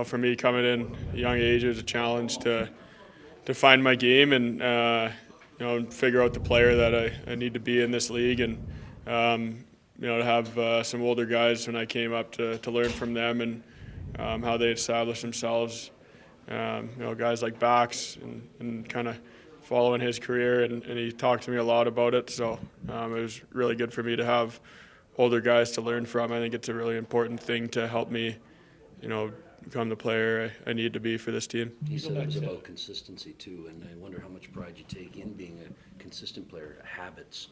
for me coming in at a young age, it was a challenge to find my game and figure out the player that I need to be in this league, and to have some older guys when I came up to learn from them and how they established themselves. Guys like Bax and kind of following his career, and he talked to me a lot about it. So it was really good for me to have older guys to learn from. I think it's a really important thing to help me, become the player I need to be for this team. You said it was about consistency too, and I wonder how much pride you take in being a consistent player, habits,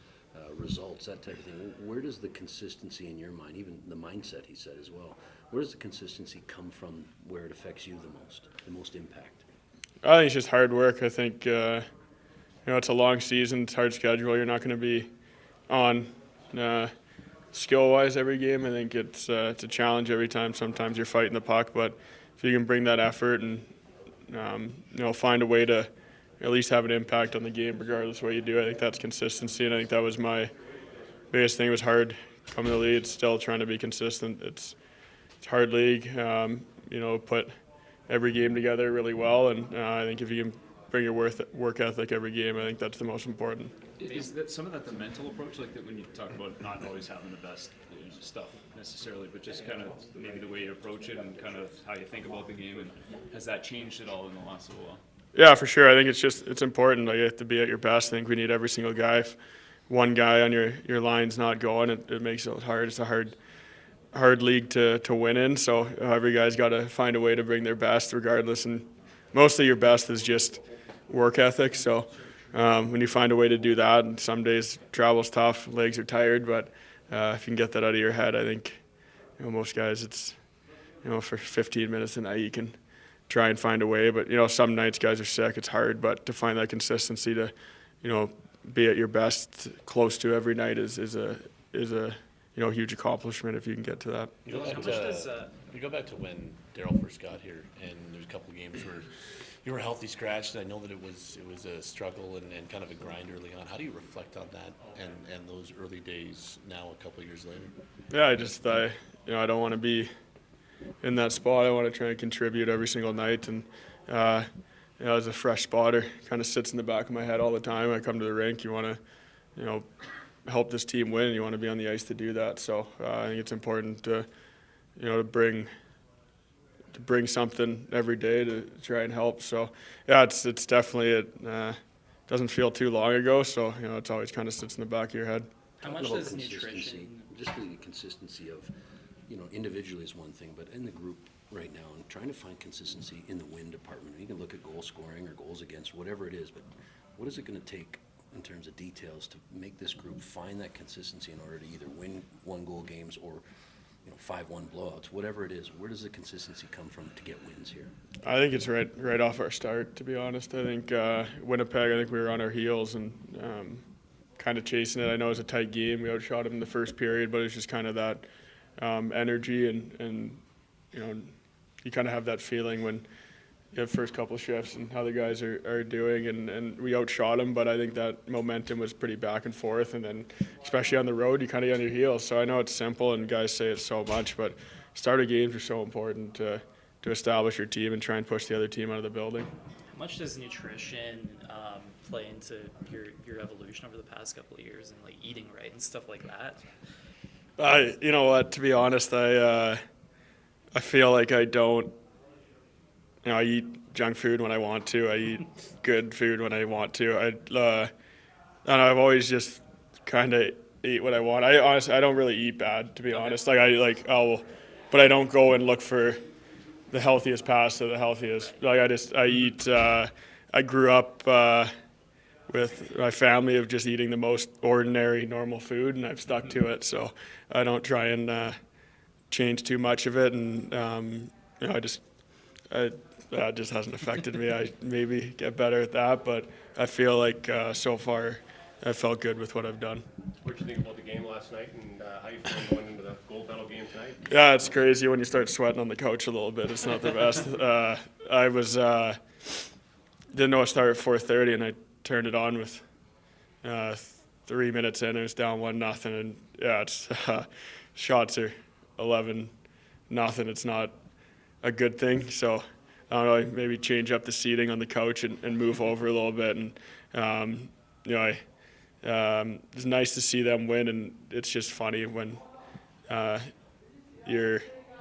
results, that type of thing. Where does the consistency in your mind, even the mindset he said as well, where does the consistency come from where it affects you the most impact? I think it's just hard work. I think, it's a long season, it's a hard schedule. You're not going to be on skill-wise every game. I think it's a challenge every time. Sometimes you're fighting the puck, but if you can bring that effort and find a way to at least have an impact on the game regardless of what you do, I think that's consistency, and I think that was my biggest thing. It was hard coming to the league. It's still trying to be consistent. It's a hard league. Put every game together really well, and I think if you can bring your work ethic every game, I think that's the most important. Is that some of that the mental approach, like that when you talk about not always having the best stuff necessarily, but just kind of maybe the way you approach it and kind of how you think about the game, and has that changed at all in the last little while? Yeah, for sure. I think it's important. Like, you have to be at your best. I think we need every single guy. If one guy on your line's not going, it makes it hard. It's a hard league to win in. So every guy's got to find a way to bring their best, regardless. And mostly your best is just work ethic. So when you find a way to do that, and some days travel's tough, legs are tired, but if you can get that out of your head, I think most guys, it's for 15 minutes a night you can try and find a way. But some nights guys are sick, it's hard. But to find that consistency to be at your best close to every night is a huge accomplishment if you can get to that. You go back to when Daryl first got here, and there's a couple of games where you were healthy scratched, and I know that it was a struggle and kind of a grind early on. How do you reflect on that and those early days now a couple of years later? Yeah, I don't want to be in that spot. I want to try and contribute every single night, and as a fresh spotter, kind of sits in the back of my head all the time. I come to the rink, you want to help this team win, you want to be on the ice to do that. So I think it's important to bring something every day to try and help. So yeah, it's definitely it doesn't feel too long ago, so it's always kind of sits in the back of your head. How much does nutrition? Just the consistency of, individually is one thing, but in the group right now, and trying to find consistency in the win department. You can look at goal scoring or goals against, whatever it is, but what is it going to take in terms of details to make this group find that consistency in order to either win one-goal games or 5-1 blowouts, whatever it is? Where does the consistency come from to get wins here? I think it's right off our start, to be honest. I think Winnipeg, I think we were on our heels and kind of chasing it. I know it was a tight game. We outshot them in the first period, but it's just kind of that energy and you kind of have that feeling when you have first couple shifts and how the guys are doing, and we outshot them, but I think that momentum was pretty back and forth, and then especially on the road, you kind of get on your heels. So I know it's simple and guys say it so much, but start of games are so important to establish your team and try and push the other team out of the building. How much does nutrition play into your evolution over the past couple of years, and like eating right and stuff like that? You know what, to be honest, I feel like I don't. I eat junk food when I want to. I eat good food when I want to. I've always just kind of eat what I want. I don't really eat bad, to be honest. But I don't go and look for the healthiest pasta, the healthiest. I eat. I grew up with my family of just eating the most ordinary, normal food, and I've stuck to it. So I don't try and change too much of it, and that just hasn't affected me. I maybe get better at that, but I feel like so far I felt good with what I've done. What did you think about the game last night, and how you feel going into the gold medal game tonight? Yeah, it's crazy when you start sweating on the couch a little bit. It's not the best. I was didn't know it started at 4:30, and I turned it on with 3 minutes in. It was down 1-0, and yeah, it's shots are 11-0. It's not a good thing. So I don't know, maybe change up the seating on the couch and move over a little bit. And it's nice to see them win, and it's just funny when I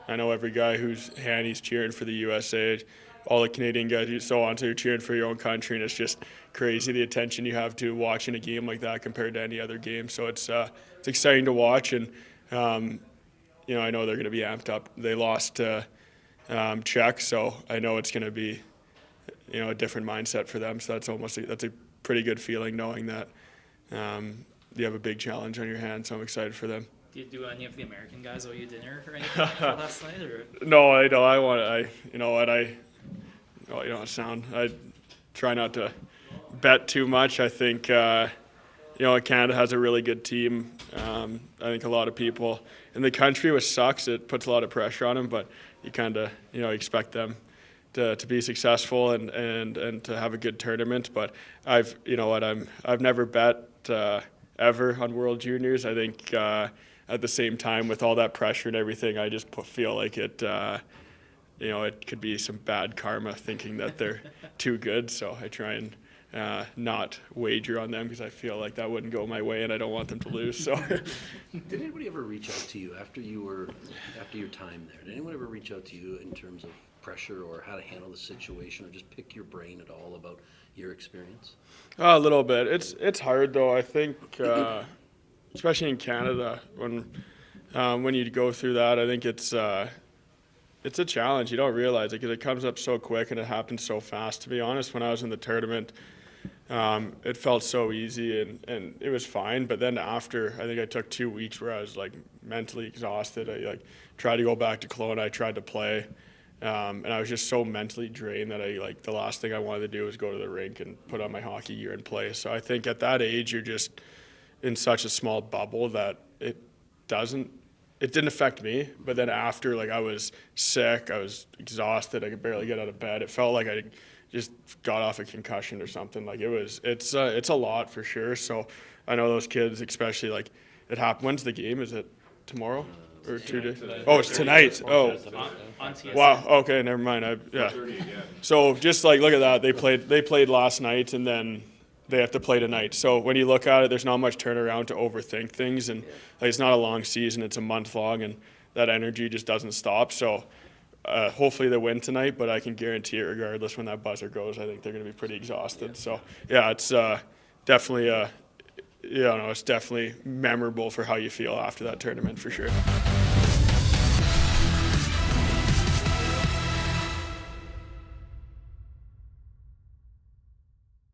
know every guy whose hand he's cheering for the USA, all the Canadian guys, so on. So you're cheering for your own country, and it's just crazy the attention you have to watching a game like that compared to any other game. So it's exciting to watch, and I know they're going to be amped up. They lost to Czech, so I know it's going to be a different mindset for them. So that's a pretty good feeling knowing that you have a big challenge on your hands. So I'm excited for them. Do any of the American guys owe you dinner or anything for last night? Or? No, I don't. I try not to bet too much. I think, Canada has a really good team. I think a lot of people in the country, which sucks, it puts a lot of pressure on them, but you kind of, expect them to be successful and to have a good tournament. But I've never bet ever on World Juniors. I think at the same time, with all that pressure and everything, I just feel like it could be some bad karma thinking that they're too good. So I try and not wager on them because I feel like that wouldn't go my way and I don't want them to lose. So, Did anybody ever reach out to you after your time there? Did anyone ever reach out to you in terms of pressure or how to handle the situation, or just pick your brain at all about your experience? a little bit. It's hard though. I think, especially in Canada, when you go through that, I think it's a challenge. You don't realize it because it comes up so quick and it happens so fast. To be honest, when I was in the tournament, it felt so easy and it was fine. But then after, I think I took 2 weeks where I was like mentally exhausted. I tried to go back to Kelowna. I tried to play, and I was just so mentally drained that the last thing I wanted to do was go to the rink and put on my hockey gear and play. So I think at that age, you're just in such a small bubble that it didn't affect me. But then after, I was sick, I was exhausted, I could barely get out of bed. It felt like I just got off a concussion or something. It's a lot for sure. So I know those kids, especially, it happened. When's the game? Is it tomorrow or 2 days? Oh, it's tonight. Oh, On TSN. wow. Okay, never mind. Yeah. So just look at that. They played last night, and then they have to play tonight. So when you look at it, there's not much turnaround to overthink things, and it's not a long season; it's a month long, and that energy just doesn't stop. So hopefully they win tonight, but I can guarantee it, regardless, when that buzzer goes, I think they're going to be pretty exhausted. So yeah, it's definitely it's definitely memorable for how you feel after that tournament for sure.